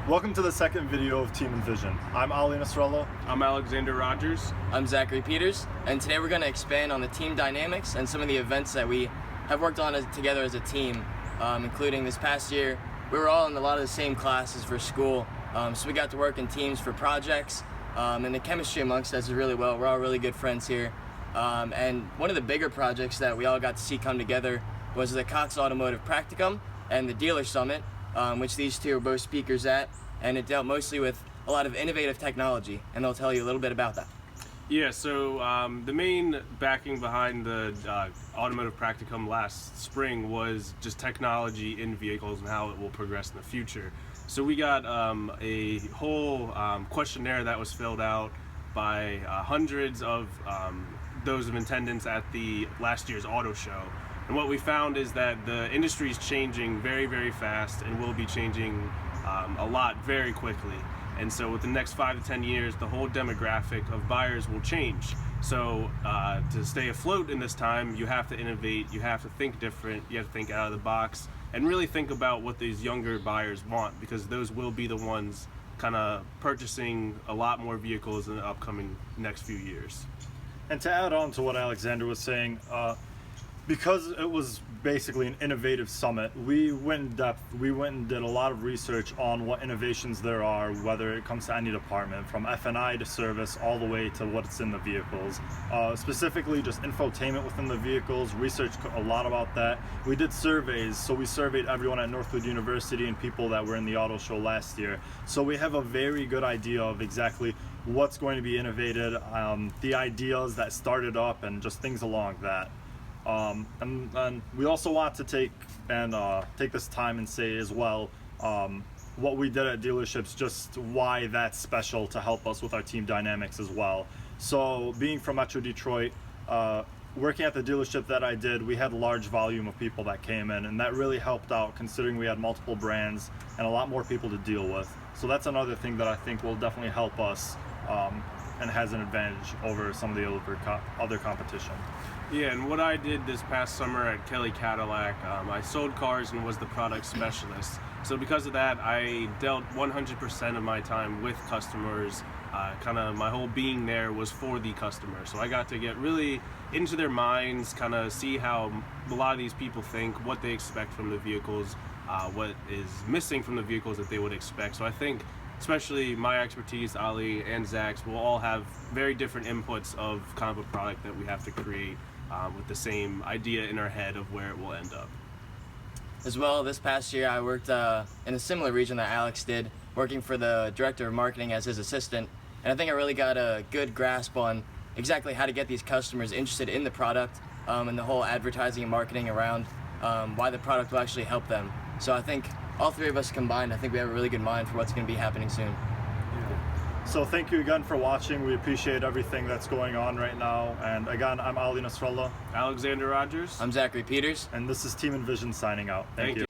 Welcome to the second video of Team Envision. I'm Ali Nasrallah. I'm Alexander Rogers. I'm Zachary Peters, and today we're going to expand on the team dynamics and some of the events that we have worked on together as a team, including this past year. We were all in a lot of the same classes for school, so we got to work in teams for projects, and the chemistry amongst us is really well. We're all really good friends here, and one of the bigger projects that we all got to see come together was the Cox Automotive Practicum and the Dealer Summit, which these two are both speakers at, and it dealt mostly with a lot of innovative technology, and they'll tell you a little bit about that. Yeah, so the main backing behind the Automotive Practicum last spring was just technology in vehicles and how it will progress in the future. So we got a whole questionnaire that was filled out by hundreds of those of attendants at the last year's auto show. And what we found is that the industry is changing very, very fast and will be changing a lot very quickly. And so with the next 5 to 10 years, the whole demographic of buyers will change. So to stay afloat in this time, you have to innovate, you have to think different, you have to think out of the box, and really think about what these younger buyers want, because those will be the ones kind of purchasing a lot more vehicles in the upcoming next few years. And to add on to what Alexander was saying, because it was basically an innovative summit, we went in depth. We went and did a lot of research on what innovations there are, whether it comes to any department, from F&I to service, all the way to what's in the vehicles. Specifically, just infotainment within the vehicles, researched a lot about that. We did surveys, so we surveyed everyone at Northwood University and people that were in the auto show last year. So we have a very good idea of exactly what's going to be innovated, the ideas that started up, and just things along that. And we also want to take this time and say as well what we did at dealerships, just why that's special to help us with our team dynamics as well. So being from Metro Detroit, working at the dealership that I did, we had a large volume of people that came in, and that really helped out considering we had multiple brands and a lot more people to deal with. So that's another thing that I think will definitely help us and has an advantage over some of the other competition. Yeah, and what I did this past summer at Kelly Cadillac, I sold cars and was the product specialist. So because of that, I dealt 100% of my time with customers. Kind of my whole being there was for the customer. So I got to get really into their minds, kind of see how a lot of these people think, what they expect from the vehicles, what is missing from the vehicles that they would expect. So I think especially my expertise, Ali and Zach's, will all have very different inputs of kind of a product that we have to create with the same idea in our head of where it will end up. As well, this past year I worked in a similar region that Alex did, working for the director of marketing as his assistant, and I think I really got a good grasp on exactly how to get these customers interested in the product and the whole advertising and marketing around why the product will actually help them. So I think all three of us combined, I think we have a really good mind for what's going to be happening soon. So thank you again for watching. We appreciate everything that's going on right now. And again, I'm Ali Nasrallah. Alexander Rogers. I'm Zachary Peters. And this is Team Envision signing out. Thank you.